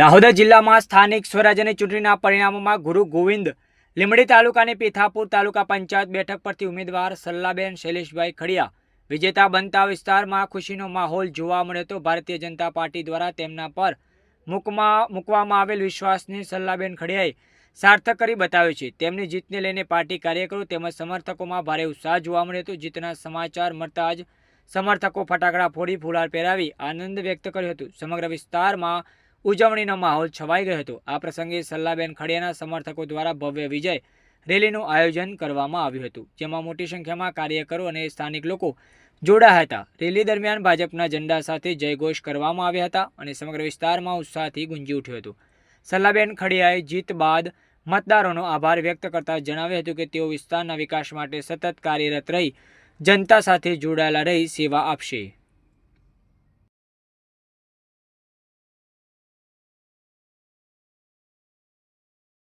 દાહોદ જિલ્લામાં સ્થાનિક સ્વરાજ્યની ચૂંટણીના પરિણામોમાં ગુરુ ગોવિંદ લીંબડી તાલુકાની પેથાપુર તાલુકા પંચાયત બેઠક પરથી ઉમેદવાર સલ્લાબેન શૈલેષભાઈ ખડિયા વિજેતા બનતા વિસ્તારમાં ખુશીનો માહોલ જોવા મળ્યો હતો। ભારતીય જનતા પાર્ટી દ્વારા તેમના પર મૂકવામાં આવેલ વિશ્વાસને સલ્લાબેન ખડિયાએ સાર્થક કરી બતાવ્યો છે। તેમની જીતને લઈને પાર્ટી કાર્યકરો તેમજ સમર્થકોમાં ભારે ઉત્સાહ જોવા મળ્યો હતો। જીતના સમાચાર મળતા જ સમર્થકો ફટાકડા ફોડી ફુલાર પહેરાવી આનંદ વ્યક્ત કર્યો હતો। સમગ્ર વિસ્તારમાં ઉજવણીનો માહોલ છવાઈ ગયો હતો। આ પ્રસંગે સલ્લાબેન ખડિયાના સમર્થકો દ્વારા ભવ્ય વિજય રેલીનું આયોજન કરવામાં આવ્યું હતું, જેમાં મોટી સંખ્યામાં કાર્યકરો અને સ્થાનિક લોકો જોડાયા હતા। રેલી દરમિયાન ભાજપના ઝંડા સાથે જયઘોષ કરવામાં આવ્યા હતા અને સમગ્ર વિસ્તારમાં ઉત્સાહથી ગુંજી ઉઠ્યું હતું। સલ્લાબેન ખડિયાએ જીત બાદ મતદારોનો આભાર વ્યક્ત કરતા જણાવ્યું હતું કે તેઓ વિસ્તારના વિકાસ માટે સતત કાર્યરત રહી જનતા સાથે જોડાયેલા રહી સેવા આપશે।